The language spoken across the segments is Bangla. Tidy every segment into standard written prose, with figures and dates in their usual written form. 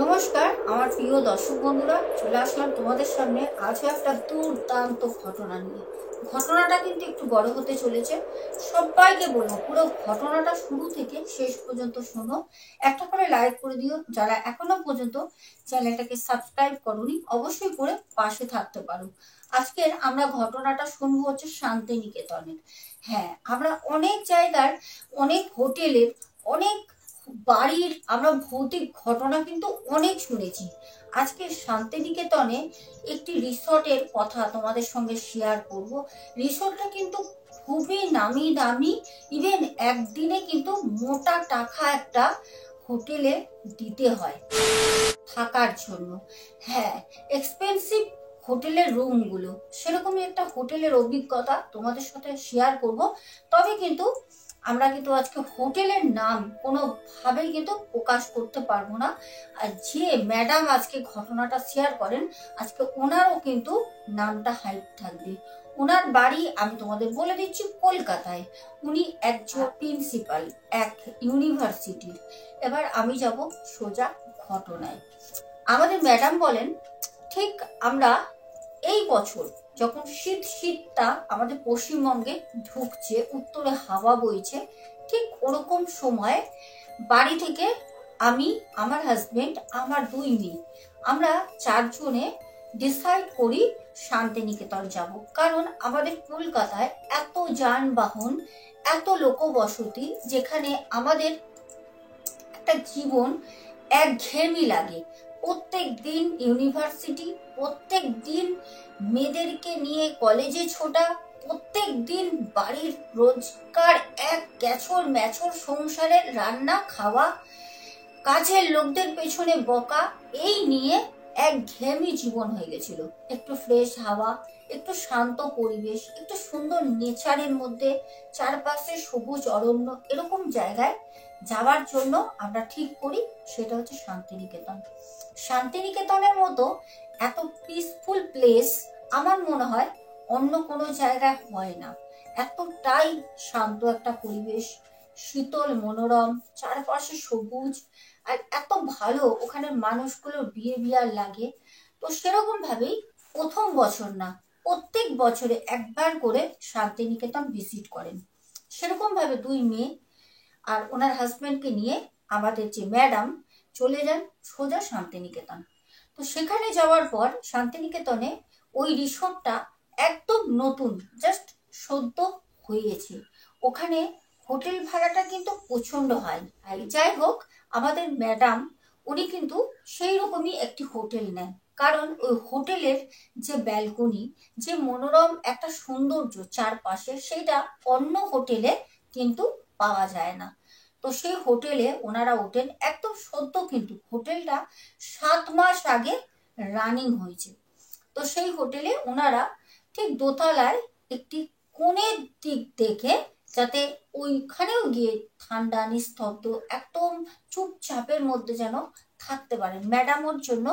নমস্কার আমার প্রিয় দর্শক বন্ধুরা, চলে আসলাম তোমাদের সামনে আজও একটা দুর্দান্ত ঘটনা নিয়ে। ঘটনাটা কিন্তু একটু বড় হতে চলেছে। সবাইকে বলবো পুরো ঘটনাটা শুরু থেকে শেষ পর্যন্ত শোনো। একটা করে লাইক করে দিও, যারা এখনো পর্যন্ত চ্যানেলটাকে সাবস্ক্রাইব করোনি অবশ্যই করে পাশে থাকতে পারো। আজকের আমরা ঘটনাটা শুনবো হচ্ছে শান্তিনিকেতনের। হ্যাঁ, আমরা অনেক জায়গার, অনেক হোটেলের, অনেক বাড়ির আমরা ভৌতিক ঘটনা কিন্তু অনেক শুনেছি। আজকে শান্তিনিকেতনে একটি রিসর্টের কথা তোমাদের সঙ্গে শেয়ার করব। রিসর্টটা কিন্তু খুবই নামি দামি, ইভেন একদিনে কিন্তু মোটা টাকা একটা হোটেলে দিতে হয় থাকার জন্য। হ্যাঁ, এক্সপেন্সিভ হোটেলের রুমগুলো, সেরকমই একটা হোটেলের অভিজ্ঞতা তোমাদের সাথে শেয়ার করব। তবে কিন্তু আমরা কিন্তু আজকে হোটেলের নাম কোনোভাবেই কিন্তু প্রকাশ করতে পারবো না। আর যে ম্যাডাম আজকে ঘটনাটা শেয়ার করেন, আজকে ওনারও কিন্তু নামটা হাইড থাকবে। ওনার বাড়ি আমি তোমাদের বলে দিচ্ছি কলকাতায়। উনি একজন প্রিন্সিপাল এক ইউনিভার্সিটির। এবার আমি যাব সোজা ঘটনায়। আমাদের ম্যাডাম বলেন, ঠিক আমরা এই বছর যখন শীতটা আমাদের পশ্চিমবঙ্গে ঢুকছে, উত্তরে হাওয়া বইছে, ঠিক ওরকম সময় বাড়ি থেকে আমি, আমার হাজবেন্ড, আমার 2 মেয়ে, আমরা 4 জনে ডিসাইড করি শান্তিনিকেতন যাব। কারণ আমাদের কলকাতায় এত যানবাহন, এত লোকবসতি, যেখানে আমাদের একটা জীবন একঘেয়েমি লাগে। প্রত্যেক দিন ইউনিভার্সিটি, প্রত্যেক দিন মেয়েদেরকে নিয়ে কলেজে ছোটা, প্রত্যেক দিন বাড়ির রোজকার এক গ্যাছর ম্যাছর সংসারের রান্না খাওয়া, কাজের লোকদের পেছনে বকা, এই নিয়ে একঘেয়েমি জীবন হয়ে গেছিল। একটু ফ্রেশ হাওয়া, একটু শান্ত পরিবেশ, একটু সুন্দর নেচারের মধ্যে, চারপাশে সবুজ অরণ্য, এরকম জায়গায় যাওয়ার জন্য আমরা ঠিক করি সেটা হচ্ছে শান্তিনিকেতন। শান্তিনিকেতনের মতো এত পিসফুল প্লেস আমার মনে হয় অন্য কোনো জায়গায় হয় না। এতটাই শান্ত একটা পরিবেশ, শীতল মনোরম, চারপাশে সবুজ, আর এত ভালো ওখানে মানুষগুলোর বিহেভিয়ার লাগে। তো সেরকম ভাবেই প্রথম বছর না, প্রত্যেক বছরে একবার করে শান্তিনিকেতন ভিজিট করেন। সেরকম ভাবে 2 মেয়ে আর ওনার হাজবেন্ডকে নিয়ে আমাদের যে ম্যাডাম চলে যান সোজা শান্তিনিকেতন। তো সেখানে যাওয়ার পর শান্তিনিকেতনে ওই রিসোর্টটা একদম নতুন, জাস্ট সদ্য হয়েছে। ওখানে হোটেল ভাড়াটা কিন্তু প্রচন্ড হাই। যাই হোক, আমাদের ম্যাডাম উনি কিন্তু সেই রকমই একটি হোটেল নেন। কারণ ওই হোটেলের যে ব্যালকনি, যে মনোরম একটা সৌন্দর্য চারপাশে, সেটা অন্য হোটেলে কিন্তু পাওয়া যায় না। তো সেই হোটেলে ওনারা ওঠেন একদম সদ্য, কিন্তু হোটেলটা 7 মাস আগে রানিং হয়েছে। তো সেই হোটেলে ওনারা ঠিক দোতলায় একটি কোণের দিক দেখে, যাতে ওইখানেও গিয়ে ঠান্ডা নিস্তব্ধ একদম চুপচাপের মধ্যে যেন থাকতে পারেন, ম্যাডামের জন্য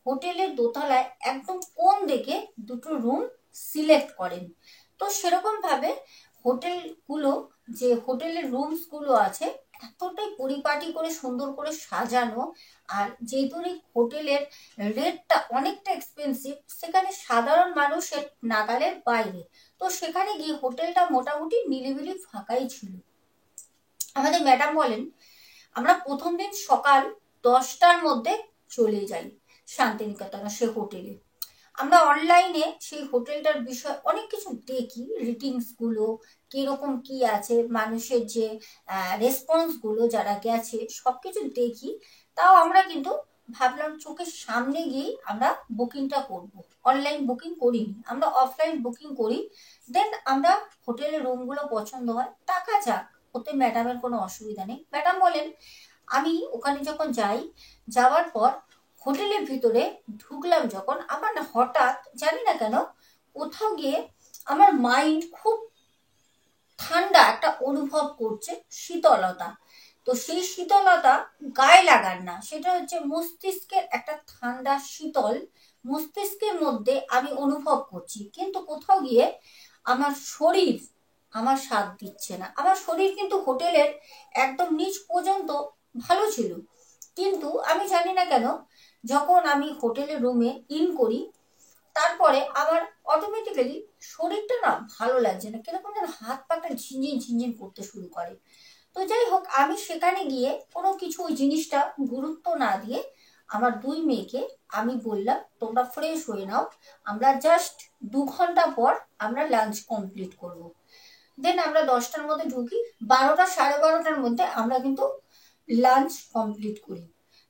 হোটেলের দোতলায় একদম কোণ দেখে 2টো রুম সিলেক্ট করেন। তো সেরকম ভাবে হোটেলগুলো, যে হোটেলের রুমস গুলো আছে, এতটাই পরিপাটি করে সুন্দর করে সাজানো। আর যেহেতু এই হোটেলের রেটটা অনেকটা এক্সপেন্সিভ, সেখানে সাধারণ মানুষের নাগালের বাইরে। তো সেখানে গিয়ে হোটেলটা মোটামুটি নিরিবিলি ফাঁকাই ছিল। আমাদের ম্যাডাম বলেন, আমরা প্রথম দিন সকাল 10টার মধ্যে চলে যাই শান্তিনিকেতনের সে হোটেলে। আমরা অনলাইনে সেই হোটেলটার বিষয়ে অনেক কিছু দেখি, রেটিংস গুলো কিরকম কি আছে, মানুষের যে রেসপন্স গুলো যারা গেছে সবকিছু দেখি। তাও আমরা কিন্তু ভাবলাম চোখের সামনে গিয়েই আমরা বুকিংটা করব। অনলাইন বুকিং করিনি, আমরা অফলাইন বুকিং করি। দেন আমরা হোটেলের রুমগুলো পছন্দ হয়, টাকা যাক, ওতে ম্যাডামের কোনো অসুবিধা নেই। ম্যাডাম বলেন, আমি ওখানে যখন যাই, যাওয়ার পর হোটেলের ভিতরে ঢুকলাম যখন, আমার না হঠাৎ জানি না কেন কোথাও গিয়ে আমার মাইন্ড খুব ঠান্ডা একটা অনুভব করছে, শীতলতা। তো সেই শীতলতা গায়ে লাগার না, সেটা হচ্ছে মস্তিষ্কের একটা ঠান্ডা শীতল মস্তিষ্কের মধ্যে আমি অনুভব করছি। কিন্তু কোথাও গিয়ে আমার শরীর আমার সাথ দিচ্ছে না। আমার শরীর কিন্তু হোটেলের একদম নিচ পর্যন্ত ভালো ছিল, কিন্তু আমি জানি না কেন যখন আমি হোটেলের রুমে ইন করি, তারপরে আমার অটোমেটিক্যালি শরীরটা না ভালো লাগছে না, কিরকম যেন হাত পাটা ঝিনঝিন ঝিনঝিন করতে শুরু করে। তো যাই হোক, আমি সেখানে গিয়ে কোনো কিছু ওই জিনিসটা গুরুত্ব না দিয়ে আমার দুই মেয়েকে আমি বললাম, তোমরা ফ্রেশ হয়ে নাও, আমরা জাস্ট 2 ঘন্টা পর আমরা লাঞ্চ কমপ্লিট করব। দেন আমরা 10টার মধ্যে ঢুকি, 12টা 12:30টার মধ্যে আমরা কিন্তু লাঞ্চ কমপ্লিট করি।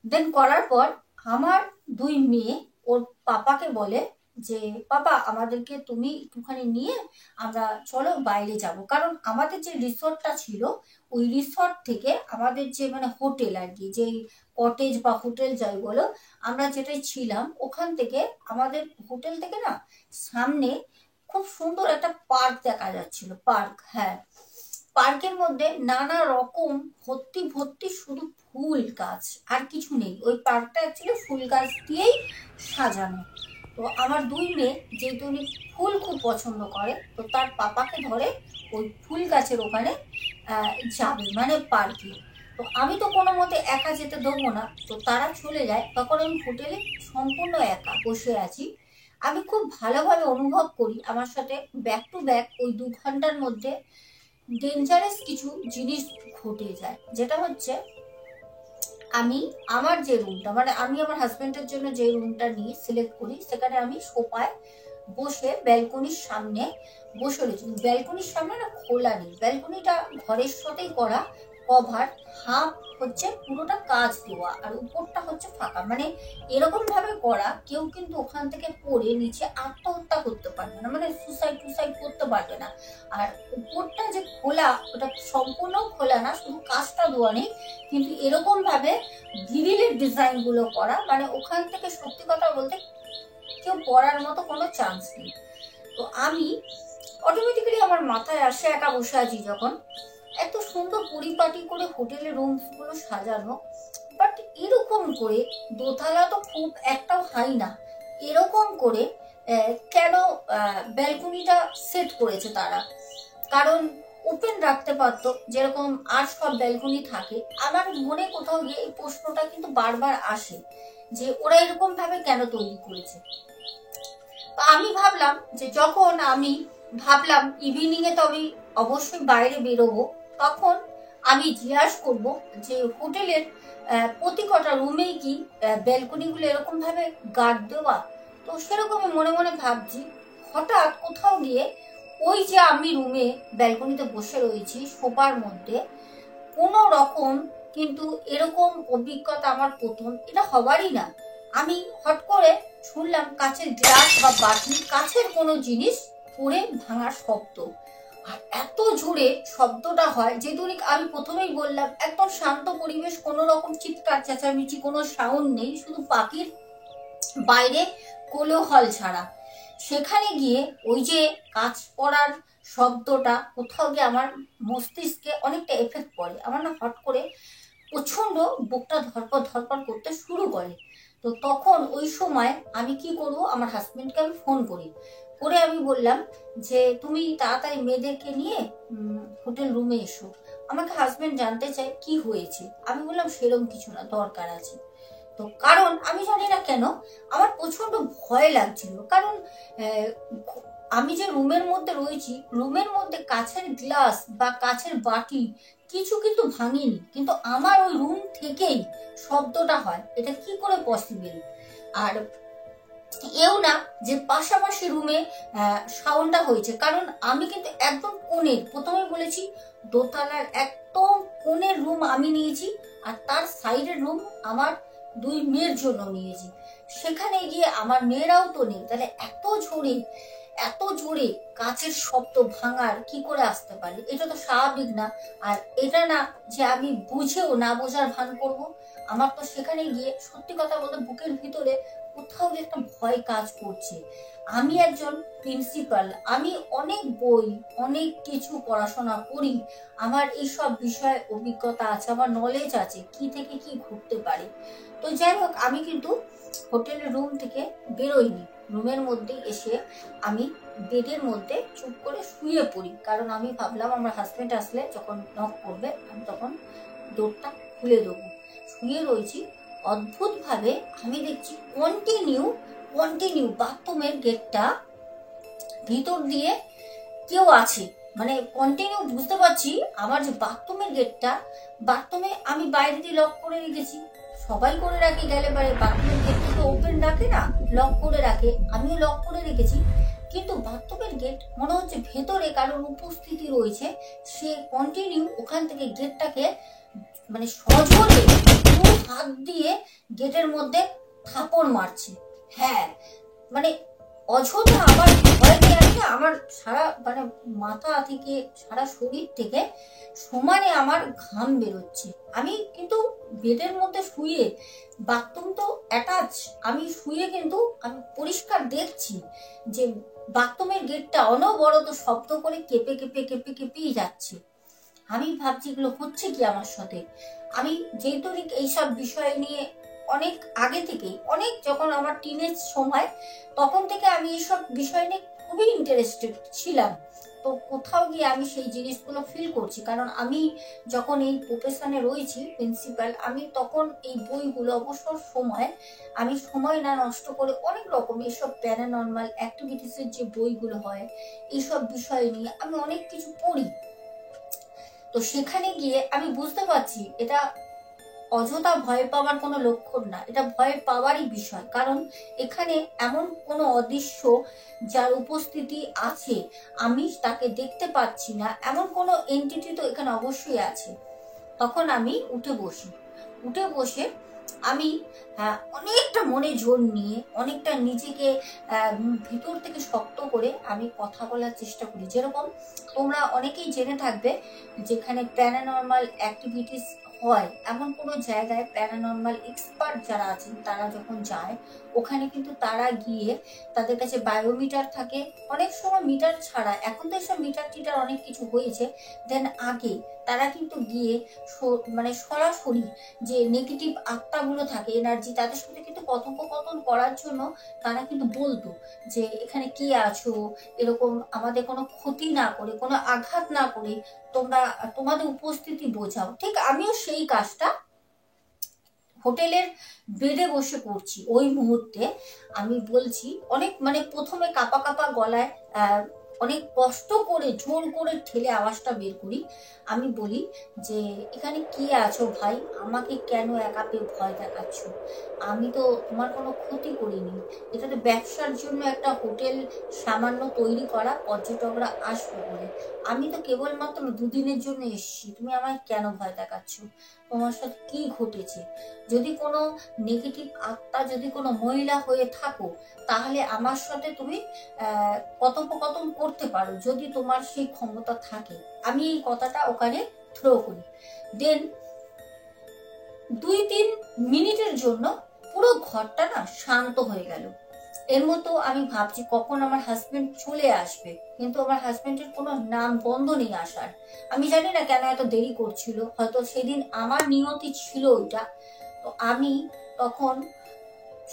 দেন করার পর আমার দুই মেয়ে ওর পাপাকে বলে যে পাপা আমাদেরকে তুমি একটুখানি নিয়ে আমরা চলো বাইরে যাব, কারণ আমাদের যে রিসর্টটা ছিল ওই রিসর্ট থেকে আমাদের যে মানে হোটেল আর কি, যে কটেজ বা হোটেল যাই বলো, আমরা যেটাই ছিলাম ওখান থেকে আমাদের হোটেল থেকে না সামনে খুব সুন্দর একটা পার্ক দেখা যাচ্ছিল। পার্ক, হ্যাঁ, পার্কের মধ্যে নানা রকম ভর্তি ভর্তি শুধু ফুল গাছ, আর কিছু নেই। ওই পার্কটা অ্যাকচুয়ালি ফুল গাছ দিয়েই সাজানো। তো আমার দুই মেয়ে যেহেতু উনি ফুল খুব পছন্দ করে, তো তার পাপাকে ধরে ওই ফুল গাছের ওখানে যাবে, মানে পার্কে। তো আমি তো কোনো মতে একা যেতে দেবো না, তো তারা চলে যায়। তখন আমি হোটেলে সম্পূর্ণ একা বসে আছি। আমি খুব ভালোভাবে অনুভব করি আমার সাথে ব্যাক টু ব্যাক ওই 2 ঘন্টার মধ্যে ডেঞ্জারাস কিছু জিনিস ঘটে যায়। যেটা হচ্ছে, আমি আমার যে রুমটা, মানে আমি আমার হাজবেন্ডের জন্য যে রুমটা নিয়ে সিলেক্ট করি, সেখানে আমি সোফায় বসে ব্যালকনির সামনে বসে রয়েছি। ব্যালকনির সামনে না খোলা নেই, ব্যালকনিটা ঘরের সাথেই করা, কভার, হাফ হচ্ছে পুরোটা কাজ দেওয়া আর উপরটা হচ্ছে ফাঁকা, মানে এরকম ভাবে করা কেউ কিন্তু ওখান থেকে পড়ে নিচে আত্মহত্যা করতে পারবে না, মানে সুসাইড টুসাইড করতে পারবে না। আর উপরটা যে খোলা, ওটা সম্পূর্ণ খোলা না, শুধু কাজটা দেওয়া নেই, কিন্তু এরকম ভাবে গ্রিলের ডিজাইন গুলো করা, মানে ওখান থেকে সত্যি কথা বলতে কেউ পড়ার মতো কোনো চান্স নেই। তো আমি অটোমেটিক্যালি আমার মাথায় আসে, একা বসে আছি যখন, এত সুন্দর পরিপাটি করে হোটেলের রুমস গুলো সাজানো, বাট এরকম করে দোতলা তো খুব একটাও হাই না, এরকম করে কেন ব্যালকনিটা সেট করেছে তারা? কারণ ওপেন রাখতে পারতো, যেরকম আর সব ব্যালকনি থাকে। আমার মনে কোথাও গিয়ে এই প্রশ্নটা কিন্তু বারবার আসে যে ওরা এরকম ভাবে কেন তৈরি করেছে। আমি ভাবলাম যে যখন আমি ভাবলাম ইভিনিং এ তো আমি অবশ্যই বাইরে বেরোবো, তখন আমি জিজ্ঞাসা করব যে হোটেলের প্রতি কটা রুমেই কি ব্যালকনি গুলো এরকম ভাবে গার্ড দেওয়া। তো সেরকমই মনে মনে ভাবছি, হঠাৎ কোথাও গিয়ে ওই যে আমি রুমে ব্যালকনিতে বসে রয়েছি সোফার মধ্যে, কোনো রকম কিন্তু এরকম অভিজ্ঞতা আমার প্রথম, এটা হবারই না। আমি হট করে শুনলাম কাছের গ্লাস বা বাটি, কাছের কোনো জিনিস পড়ে ভাঙার শব্দ। আর এত জোরে শব্দটা হয়, যেহেতু আমি প্রথমেই বললাম একদম শান্ত পরিবেশ, কোনো রকম চিৎকার চেঁচামেচি কোনো সাউন্ড নেই, শুধু পাখির বাইরে কোলাহল ছাড়া। সেখানে গিয়ে ওই যে কাজ পড়ার শব্দটা কোথাও গিয়ে আমার মস্তিষ্কে অনেকটা এফেক্ট পড়ে। আমার না হট করে প্রচন্ড বুকটা ধরপড় ধরপড় করতে শুরু করে। তো তখন ওই সময় আমি কি করব, আমার হাজবেন্ডকে আমি ফোন করি, করে আমি বললাম যে তুমি তাড়াতাড়ি মেয়েদেরকে নিয়ে হোটেল রুমে এসো। আমাকে হাজবেন্ড জানতে চায় কি হয়েছে। আমি বললাম সেরকম কিছু না, দরকার আছে। তো কারণ আমি জানি না কেন আমার প্রচন্ড ভয় লাগছিল, কারণ আমি যে রুমের মধ্যে রয়েছি, রুমের মধ্যে কাছের গ্লাস বা কাছের বাটি কিছু কিন্তু ভাঙিনি, কিন্তু আমার ওই রুম থেকেই শব্দটা হয়, এটা কি করে পসিবল? আর এও না যে পাশাপাশি রুমে সাউন্ডটা হয়েছে, কারণ আমি কিন্তু একদম কোণের, প্রথমে বলেছি দোতলার একদম কোণের রুম আমি নিয়েছি, আর তার সাইডের রুম আমার দুই মেয়ের জন্য নিয়েছি। সেখানে গিয়ে আমার মেয়েরাও তো নেই, তাহলে এত জোরে কাচের শব্দ ভাঙার কি করে আসতে পারে? এটা তো স্বাভাবিক না। আর এটা না যে আমি বুঝেও না বোঝার ভান করব। আমার তো সেখানে গিয়ে সত্যি কথা বলতে বুকের ভিতরে কোথাও যে একটা ভয় কাজ করছে। আমি একজন প্রিন্সিপাল, আমি অনেক বই অনেক কিছু পড়াশোনা করি, আমার এইসব বিষয়ে অভিজ্ঞতা আছে, আমার নলেজ আছে কি থেকে কি ঘটতে পারে। তো যাই হোক, আমি কিন্তু হোটেলের রুম থেকে বেরোইনি, রুমের মধ্যে এসে আমি বেডের মধ্যে চুপ করে শুয়ে পড়ি, কারণ আমি ভাবলাম আমার হাজবেন্ড আসলে যখন নক করবে আমি তখন ডোরটা খুলে দেবো। শুয়ে রয়েছি, অদ্ভুত ভাবে আমি দেখছি কন্টিনিউ বাথরুমের গেটটা ভিতর দিয়ে কেউ আছে, মানে কন্টিনিউ বুঝতে পারছি আমার যে বাথরুমের গেটটা, বাথরুমে আমি বাইরে দিয়ে লক করে রেখেছি, সবাই করে রাখে, গেলে পরে বাথরুমের গেটটা তো ওপেন রাখে না, লক করে রাখে, আমিও লক করে রেখেছি, কিন্তু বাথরুমের গেট মনে হচ্ছে ভেতরে কারোর উপস্থিতি রয়েছে, সে কন্টিনিউ ওখান থেকে গেটটাকে মানে সজোরে হাত দিয়ে গেটের মধ্যে থাপড় মারছে। হ্যাঁ, মানে অযথা আমার ভয় পেয়ে আছে, আমার সারা মানে মাথা থেকে সারা শরীর থেকে সমানে আমার ঘাম বেরোচ্ছে। আমি কিন্তু বেডের মধ্যে শুয়ে, বাথরুম তো অ্যাটাচ, আমি শুয়ে কিন্তু আমি পরিষ্কার দেখছি যে বাথরুমের গেটটা অনবরত শব্দ করে কেঁপে কেঁপে কেঁপে কেঁপেই যাচ্ছে। আমি ভাবছি এগুলো হচ্ছে কি আমার সাথে। আমি যেহেতু এইসব বিষয় নিয়ে অনেক আগে থেকে, অনেক যখন আমার টিনেজ সময়, তখন থেকে আমি এইসব বিষয় নিয়ে খুবই ইন্টারেস্টেড ছিলাম। তো কোথাও গিয়ে আমি সেই জিনিসগুলো ফিল করছি, কারণ আমি যখন এই প্রফেশনে রয়েছি প্রিন্সিপাল, আমি তখন এই বইগুলো অবসর সময় আমি সময় না নষ্ট করে অনেক রকম এইসব প্যারানর্মাল অ্যাক্টিভিটিসের যে বইগুলো হয় এইসব বিষয় নিয়ে আমি অনেক কিছু পড়ি। তো সেখানে গিয়ে আমি বুঝতে পারছি এটা অযথা ভয় পাওয়ার কোনো লক্ষণ না, এটা ভয় পাওয়ারই বিষয়, কারণ এখানে এমন কোনো অদৃশ্য যার উপস্থিতি আছে আমি তাকে দেখতে পাচ্ছি না, এমন কোনো এন্টিটি তো এখানে অবশ্যই আছে। তখন আমি উঠে বসে আমি অনেকটা মনে জোর নিয়ে, অনেকটা নিজেকে ভিতর থেকে শক্ত করে আমি কথা বলার চেষ্টা করি। যেরকম তোমরা অনেকেই জেনে থাকবে, যেখানে প্যারানর্মাল অ্যাক্টিভিটিস হয় এমন কোনো জায়গায় প্যারানর্মাল এক্সপার্ট যারা আছেন তারা যখন যায়, ওখানে কিন্তু তারা গিয়ে তাদের কাছে বায়োমিটার থাকে, অনেক সময় মিটার ছাড়া, এখন তো এসব মিটার টিটার অনেক কিছু হয়েছে, দেন আগে তারা কিন্তু গিয়ে মানে সরাসরি যে নেগেটিভ আত্মাগুলো থাকে, এনার্জি, তাদের সাথে কিন্তু কথোপকথন করার জন্য তারা কিন্তু বলতো যে এখানে কে আছো, এরকম আমাদের কোনো ক্ষতি না করে, কোনো আঘাত না করে তোমরা তোমাদের উপস্থিতি বোঝাও। ঠিক আমিও সেই কাজটা হোটেলের বেডে বসে করছি। ওই মুহূর্তে আমি বলছি, অনেক মানে প্রথমে কাঁপা কাঁপা গলায় অনেক কষ্ট করে জোর করে ঠেলে আওয়াজটা বের করি। আমি বলি যে এখানে কে আছো ভাই, আমাকে কেন একা পেয়ে ভয় দেখাচ্ছ? আমি তো তোমার কোনো ক্ষতি করিনি, এটা তো ব্যবসার জন্য একটা হোটেল সামান্য তৈরি করা, পর্যটকরা আসবে বলে, আমি তো কেবলমাত্র দুদিনের জন্য এসেছি, তুমি আমায় কেন ভয় দেখাচ্ছ? তোমার সাথে কি ঘটেছে? যদি কোনো নেগেটিভ আত্মা, যদি কোনো মহিলা হয়ে থাকো, তাহলে আমার সাথে তুমি কথোপকথন করতে পারো, যদি তোমার সেই ক্ষমতা থাকে। আমি এই কথাটা ওখানে থ্রো করি। দেন 2-3 মিনিটের জন্য পুরো ঘরটা না শান্ত হয়ে গেল। এর মতো আমি ভাবছি কখন আমার হাজবেন্ড চলে আসবে, কিন্তু আমার হাজবেন্ডের কোনো নাম গন্ধ নেই আসার। আমি জানি না কেন এত দেরি করছিল, হয়তো সেদিন আমার নিয়তি ছিল ওইটা। তো আমি তখন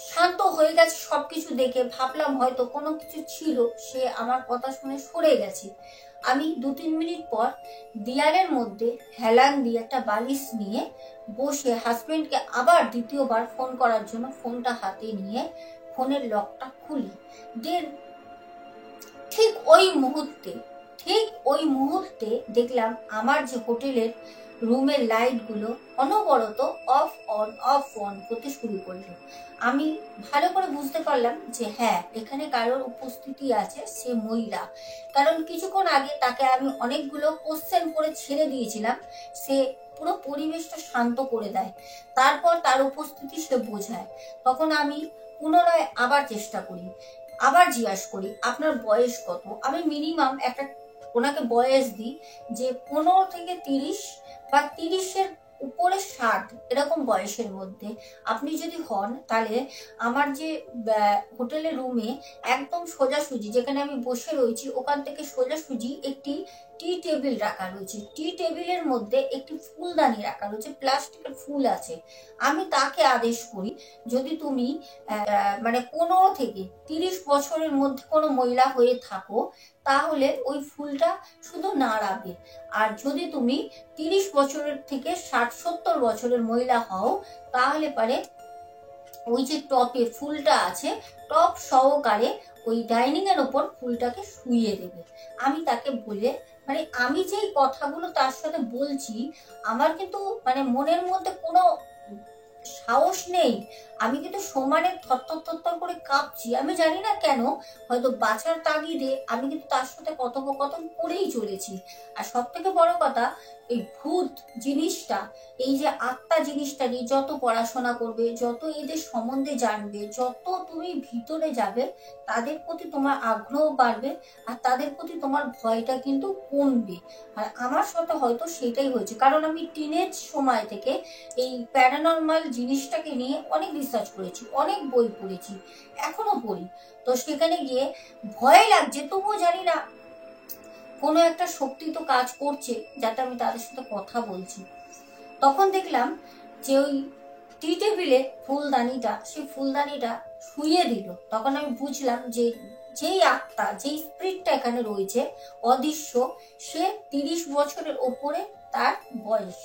শান্ত হয়ে গেছে সবকিছু দেখে, ভাবলাম হয়তো কোনো কিছু ছিল, সে আমার কথা শুনে সরে গেছে। আমি 2-3 মিনিট পর দেয়ালের মধ্যে হেলান দিয়ে একটা বালিশ নিয়ে বসে হাজবেন্ডকে আবার দ্বিতীয়বার ফোন করার জন্য ফোনটা হাতে নিয়ে ফোনের লকটা খুলি। দেন ঠিক ওই মুহূর্তে দেখলাম আমার যে হোটেলের রুমের লাইটগুলো অনবরত অফ অন করতে শুরু করলো। আমি ভালো করে বুঝতে পারলাম যে হ্যাঁ, এখানে কারোর উপস্থিতি আছে, সে মহিলা, কারণ কিছুক্ষণ আগে তাকে আমি অনেকগুলো কোশ্চেন করে ছেড়ে দিয়েছিলাম, সে পুরো পরিবেশটা শান্ত করে দেয়, তারপর তার উপস্থিতি সে বোঝায়। তখন আমি পুনরায় আবার চেষ্টা করি, আবার জিজ্ঞাসা করি আপনার বয়স কত। আমি মিনিমাম একটা ওনাকে বয়স দিই যে 15 থেকে 30 বা 30-এর উপরে 60, এরকম বয়সের মধ্যে আপনি যদি হন, তাহলে আমার যে হোটেলের রুমে একদম সোজাসুজি যেখানে আমি বসে রয়েছি, ওখান থেকে সোজাসুজি একটি টি টেবিল রাখা রয়েছে, টি টেবিলের মধ্যে একটি ফুলদানি রাখা রয়েছে, প্লাস্টিকের ফুল আছে। আমি তাকে আদেশ করি, যদি তুমি মানে 15 থেকে 30 বছরের মধ্যে কোনো মহিলা হয়ে থাকো, তাহলে ওই ফুলটা শুধু নাড়াবে, আর যদি তুমি 30 বছরের থেকে 60-70 বছরের মহিলা হও, তাহলে পারে ওই যে টপে ফুলটা আছে, টপ সহকারে ওই ডাইনিং এর ওপর ফুলটাকে শুইয়ে দেবে। আমি তাকে বলে, মানে আমি যেই কথাগুলো তার সাথে বলছি, আমার কিন্তু মানে মনের মধ্যে কোনো সাহস নেই। আমি কিন্তু সমানে থরথর থরথর করে কাঁপছি, আমি জানি না কেন, হয়তো বাঁচার তাগিদে আমি কিন্তু তার সাথে কথোপকথন করেই চলেছি। আর সব থেকে বড় কথা, এই ভূত জিনিসটা, এই যে আত্মা জিনিসটা নিয়ে যত পড়াশোনা করবে, যত এদের সম্বন্ধে জানবে, যত তুমি ভিতরে যাবে, তাদের প্রতি তোমার আগ্রহ বাড়বে, আর তাদের প্রতি তোমার ভয়টা কিন্তু কমবে। আর আমার সাথে হয়তো সেটাই হয়েছে, কারণ আমি টিনেজ সময় থেকে এই প্যারানর্মাল জিনিসটাকে নিয়ে অনেক রিসার্চ করেছি, অনেক বই পড়েছি, এখনো পড়ি। তো সেখানে গিয়ে ভয় লাগছে, তবুও জানি না কোনো একটা শক্তি তো কাজ করছে যাতে আমি তাদের সাথে কথা বলছি। তখন দেখলাম যে ওই টি টেবিলে ফুলদানিটা, সেই ফুলদানিটা শুইয়ে দিল। তখন আমি বুঝলাম যে যেই আত্মা, যেই স্পিরিটটা এখানে রয়েছে অদৃশ্য, সে 30 বছরের ওপরে তার বয়স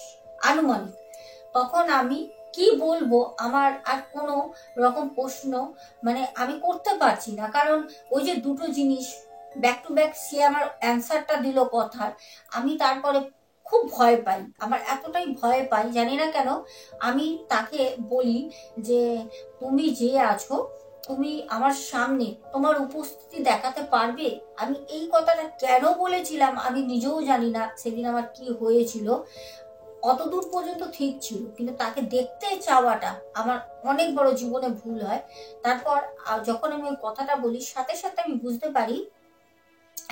আনুমানিক। তখন আমি কি বলবো, আমার আর কোনো রকম প্রশ্ন মানে আমি করতে পারছি না, কারণ ওই যে দুটো জিনিস ব্যাক টু ব্যাক সে আমার অ্যান্সারটা দিল কথার, আমি তারপরে খুব ভয় পাই। আমার এতটাই ভয় পাই, জানি না কেন। আমি তাকে বলি যে তুমি যে আছো, তুমি আমার সামনে তোমার উপস্থিতি দেখাতে পারবে? আমি এই কথাটা কেন বলেছিলাম আমি নিজেও জানি না, সেদিন আমার কি হয়েছিল। অতদূর পর্যন্ত ঠিক ছিল, কিন্তু তাকে দেখতে চাওয়াটা আমার অনেক বড় জীবনে ভুল হয়। তারপর যখন আমি ওই কথাটা বলি, সাথে সাথে আমি বুঝতে পারি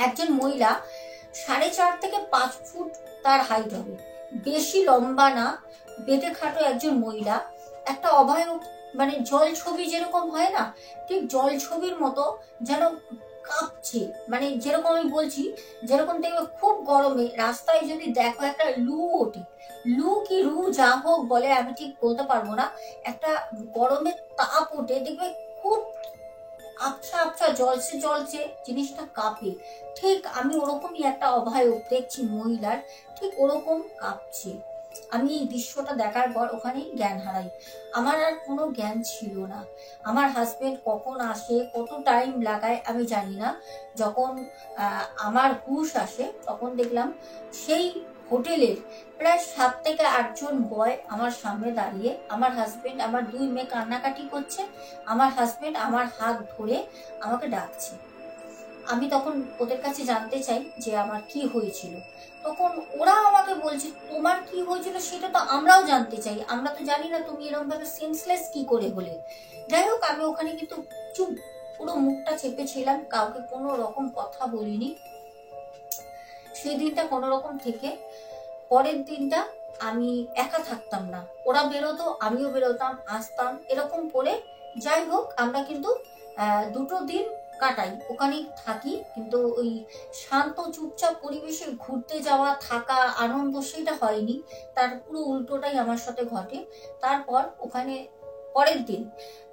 একজন মহিলা 4.5 থেকে 5 ফুট তার হাইট হবে, বেশি লম্বা না, বেঁটে খাটো একজন মহিলা। একটা অভয়, মানে জল ছবি যেরকম হয় না, ঠিক জল ছবির মতো যেন কাঁপছে। মানে যেরকম আমি বলছি, যেরকম দেখবে খুব গরমে রাস্তায় যদি দেখো একটা লু ওঠে, লু কি রু যা হোক বলে, আমি ঠিক বলতে পারবো না, একটা গরমে তাপ ওঠে, দেখবে খুব আবছা আবছা জলসে জলসে জিনিসটা কাঁপে। ঠিক আমি ওরকমই একটা অভয়ব দেখছি মহিলার, ঠিক ওরকম কাঁপছে। আমি এই দৃশ্যটা দেখার পর ওখানেই জ্ঞান হারাই, আমার আর কোনো জ্ঞান ছিল না। আমার হাজবেন্ড কখন আসে, কত টাইম লাগায় আমি জানি না। যখন আমার হুঁশ আসে, তখন দেখলাম সেই হোটেলের প্রায় 7 থেকে 8 জন বয় আমার সামনে দাঁড়িয়ে, আমার হাজবেন্ড, আমার 2 মেয়ে কান্নাকাটি করছে, আমার হাজবেন্ড আমার হাত ধরে আমাকে ডাকছে। আমি তখন ওদের কাছে জানতে চাই যে আমার কি হয়েছিল। তখন ওরা আমাকে বলছে তোমার কি হয়েছিল সেটা তো আমরাও জানতে চাই, আমরা তো জানি না তুমি এরকম ভাবে সেন্সলেস কি করে হলে। যাই হোক, আমি ওখানে কিন্তু চুপ, পুরো মুখটা চেপেছিলাম, কাউকে কোনো রকম কথা বলিনি। সেই দিনটা কোনো রকম থেকে পরের দিনটা আমি একা থাকতাম না, ওরা বেরোতো, আমিও বেরোতাম, আসতাম, এরকম করে যাই হোক আমরা কিন্তু 2টো দিন কাটাই, ওখানেই থাকি। কিন্তু ওই শান্ত চুপচাপ পরিবেশে ঘুরতে যাওয়া, থাকা, আনন্দ সেটা হয়নি, তার পুরো উল্টোটাই আমার সাথে ঘটে। তারপর ওখানে পরের দিন,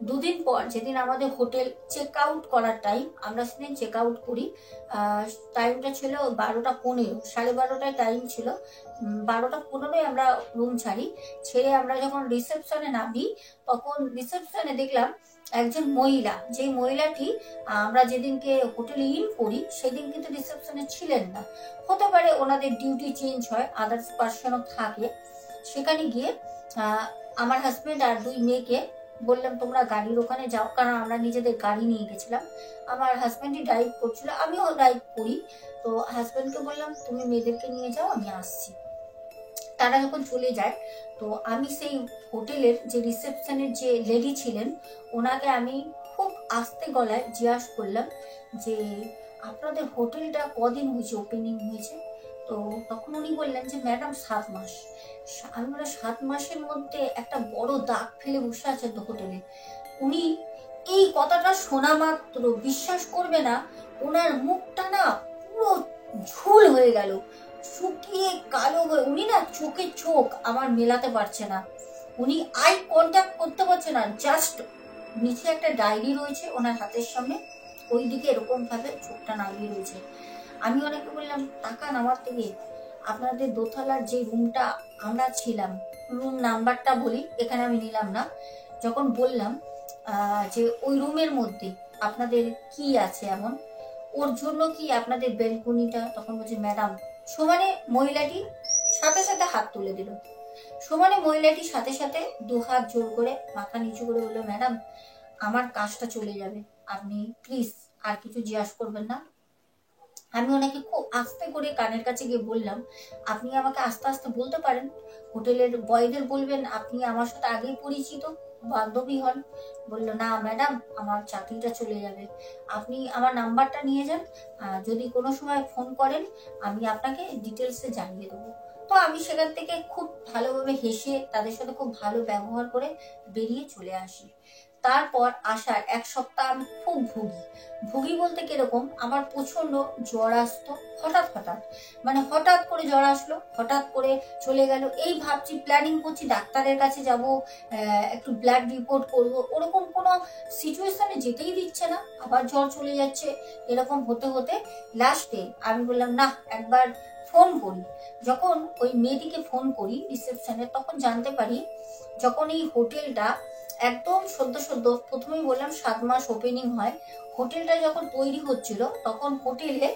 2 দিন পর, যেদিন আমাদের হোটেল চেক আউট করার টাইম, আমরা সেদিন চেক আউট করি। টাইমটা ছিল 12টা 15, 12:30টায় টাইম ছিল। 12টা 15 আমরা রুম ছাড়ি। ছেড়ে আমরা যখন রিসেপশনে নামি, তখন রিসেপশনে দেখলাম একজন মহিলা, যে মহিলাটি আমরা যেদিনকে হোটেলে ইন করি সেদিন কিন্তু রিসেপশনে ছিলেন না। হতে পারে ওনাদের ডিউটি চেঞ্জ হয়, আদার্স পার্সনও থাকে। সেখানে গিয়ে আমার হাজবেন্ড আর 2 মেয়েকে বললাম তোমরা গাড়ির ওখানে যাও, কারণ আমরা নিজেদের গাড়ি নিয়ে গেছিলাম। আমার হাজবেন্ডই ড্রাইভ করছিল, আমিও ড্রাইভ করি। তো হাজবেন্ডকে বললাম তুমি মেয়েদেরকে নিয়ে যাও, আমি আসছি। তারা যখন চলে যায়, তো আমি সেই হোটেলের যে রিসেপশনের যে লেডি ছিলেন, ওনাকে আমি খুব আস্তে গলায় জিজ্ঞাসা করলাম যে আপনাদের হোটেলটা কদিন হয়েছে ওপেনিং হয়েছে? তো তখন উনি বললেন যে ম্যাডাম 7 মাস। আমি বললাম 7 মাসের মধ্যে একটা বড় দাগ ফেলে বসে আছেন তো হোটেলে। উনি এই কথাটা শোনা মাত্র, বিশ্বাস করবে না, ওনার মুখটা না পুরো ঝুল হয়ে গেল, শুকিয়ে কালো হয়ে, উনি না চোখে চোখ আমার মেলাতে পারছে না, উনি আই কন্ট্যাক্ট করতে পারছে না। জাস্ট নিচে একটা ডায়েরি রয়েছে ওনার হাতের সামনে, ওই দিকে এরকম ভাবে চোখটা নামিয়ে রয়েছে। আমি ওনাকে বললাম তাকান আমার দিকে, আপনাদের দোতলার যে রুমটা আমরা ছিলাম, রুম নাম্বারটা বলি, এখানে আমি নিলাম না। যখন বললাম যে ওই রুমের মধ্যে আপনাদের কি আছে এমন, ওর জন্য কি আপনাদের বেলকনিটা? তখন বলছে ম্যাডাম, সমানে মহিলাটি সাথে সাথে হাত তুলে দিল। সমানে মহিলাটি সাথে সাথে দু হাত জোর করে মাথা নিচু করে বললো, ম্যাডাম আমার কাজটা চলে যাবে, আপনি প্লিজ আর কিছু জিজ্ঞাসা করবেন না। আমি ওনাকে খুব আস্তে করে কানের কাছে গিয়ে বললাম, আপনি আমাকে আস্তে আস্তে বলতে পারেন, হোটেলের বয়দের বলবেন আপনি আমার সাথে আগেই পরিচিত, বান্ধবী হন। বললো, না ম্যাডাম আমার চাকরিটা চলে যাবে, আপনি আমার নাম্বারটা নিয়ে যান, যদি কোনো সময় ফোন করেন আমি আপনাকে ডিটেলসে জানিয়ে দেবো। তো আমি সেখান থেকে খুব ভালোভাবে হেসে তাদের সাথে খুব ভালো ব্যবহার করে বেরিয়ে চলে আসি। তারপর আসার 1 সপ্তাহ আমি খুব ভুগি বলতে কিরকম, আমার প্রচন্ড জ্বর আসতো হঠাৎ হঠাৎ, মানে হঠাৎ করে জ্বর আসলো, হঠাৎ করে চলে গেল। এই ভাবছি, প্ল্যানিং করছি ডাক্তারের কাছে যাব, একটু ব্লাড রিপোর্ট করব, ওরকম কোনো সিচুয়েশনে যেতেই দিচ্ছে না, আবার জ্বর চলে যাচ্ছে। এরকম হতে হতে লাস্টে আমি বললাম, না একবার ফোন করি। যখন ওই মেয়েটিকে ফোন করি রিসেপশনে, তখন জানতে পারি যখন এই হোটেলটা একদম সদ্য সদ্য, প্রথমেই বললাম 7 মাস ওপেনিং হয়, হোটেলটা যখন তৈরি হচ্ছিল তখন হোটেলে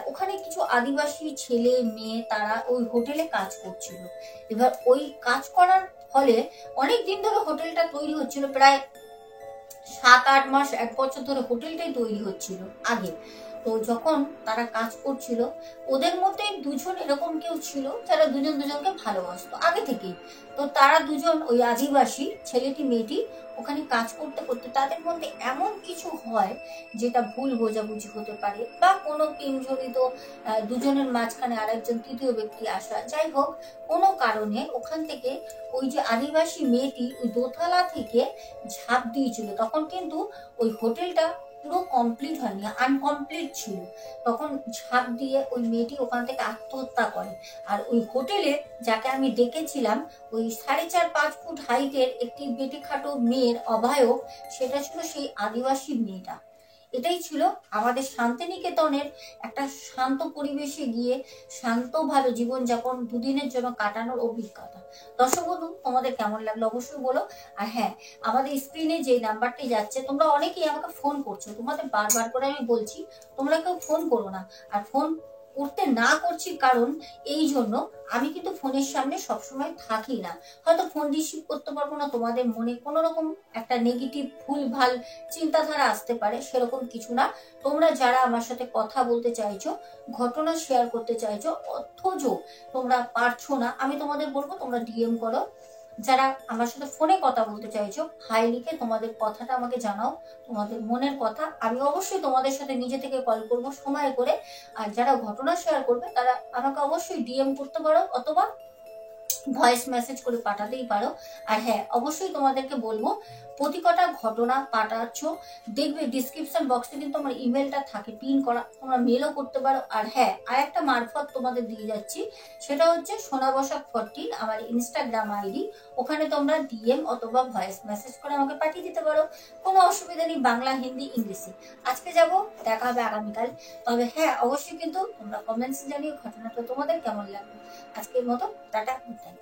ওখানে কিছু আদিবাসী ছেলে মেয়ে তারা ওই হোটেলে কাজ করছিল। এবার ওই কাজ করার ফলে অনেক দিন ধরে হোটেলটা তৈরি হচ্ছিল, প্রায় 7-8 মাস 1 বছর ধরে হোটেলটাই তৈরি হচ্ছিল আগে। তো যখন তারা কাজ করছিল, ওদের মধ্যে 2জন এরকম কেউ ছিল যারা দুজন দুজনকে ভালোবাসতো আগে থেকেই। তো তারা দুজন, ওই আদিবাসী ছেলেটি মেয়েটি, ওখানে কাজ করতে করতে তাদের মধ্যে এমন কিছু হয় যেটা ভুল বোঝাবুঝি হতে পারে, বা কোনো প্রেমজনিত দুজনের মাঝখানে আরেকজন তৃতীয় ব্যক্তি আসা, যাই হোক কোনো কারণে ওখান থেকে ওই যে আদিবাসী মেয়েটি ওই দোতলা থেকে ঝাঁপ দিয়েছিল। তখন কিন্তু ওই হোটেলটা পুরো কমপ্লিট হয়নি, আনকমপ্লিট ছিল। তখন ঝাঁপ দিয়ে ওই মেয়েটি ওখান থেকে আত্মহত্যা করে। আর ওই হোটেলে যাকে আমি ডেকেছিলাম, ওই 4.5-5 ফুট হাইটের একটি বেটিখাটো মেয়ের অভায়ক, সেটা ছিল সেই আদিবাসী মেয়েটা। এটাই ছিল আমাদের শান্তিনিকেতনের একটা শান্ত পরিবেশে গিয়ে শান্ত ভালো জীবনযাপন 2 দিনের জন্য কাটানোর অভিজ্ঞতা। দর্শক বন্ধু, তোমাদের কেমন লাগলো অবশ্যই বলো। আর হ্যাঁ, আমাদের স্ক্রিনে যে নাম্বারটি যাচ্ছে, তোমরা অনেকেই আমাকে ফোন করছো, তোমাদের বারবার করে আমি বলছি তোমরা কেউ ফোন করো না। আর ফোন করতে না করছি কারণ এই জন্য, আমি কিন্তু ফোনের সামনে সবসময় থাকি না, হয়তো ফোন রিসিভ করতে পারবো না, তোমাদের মনে কোনো রকম একটা নেগেটিভ ভুলভাল চিন্তাধারা আসতে পারে, সেরকম কিছু না। তোমরা যারা আমার সাথে কথা বলতে চাইছো, ঘটনা শেয়ার করতে চাইছো, অথচ তোমরা পারছো না, আমি তোমাদের বলবো তোমরা ডিএম করো। যারা আমার সাথে ফোনে কথা বলতে চাইছো, হাই লিখে তোমাদের কথাটা আমাকে জানাও, তোমাদের মনের কথা। আমি অবশ্যই তোমাদের সাথে নিজে থেকে কল করব সময় করে। আর যারা ঘটনা শেয়ার করবে তারা আমাকে অবশ্যই ডিএম করতে পারো, অথবা ভয়েস মেসেজ করে পাঠাতেই পারো। আর হ্যাঁ, অবশ্যই তোমাদেরকে বলবো, প্রতি কটা ঘটনা পাঠাচ্ছ দেখবে ডিসক্রিপশন বক্সে কিন্তু আমার ইমেলটা থাকে পিন করা, তোমরা মেলও করতে পারো। আর হ্যাঁ, আর একটা মারফত তোমাদের দিয়ে যাচ্ছি, সেটা হচ্ছে সোনাবসাক 14 আমার ইনস্টাগ্রাম আইডি। ওখানে তোমরা ডিএম অথবা ভয়েস মেসেজ করে আমাকে পাঠিয়ে দিতে পারো, কোনো অসুবিধা নেই, বাংলা হিন্দি ইংলিশে। আজকে যাব, দেখা হবে আগামীকাল। তবে হ্যাঁ, অবশ্যই কিন্তু তোমরা কমেন্টস জানিয়ে ঘটনাটা তোমাদের কেমন লাগবে। আজকের মতো টাটা, গুড নাইট।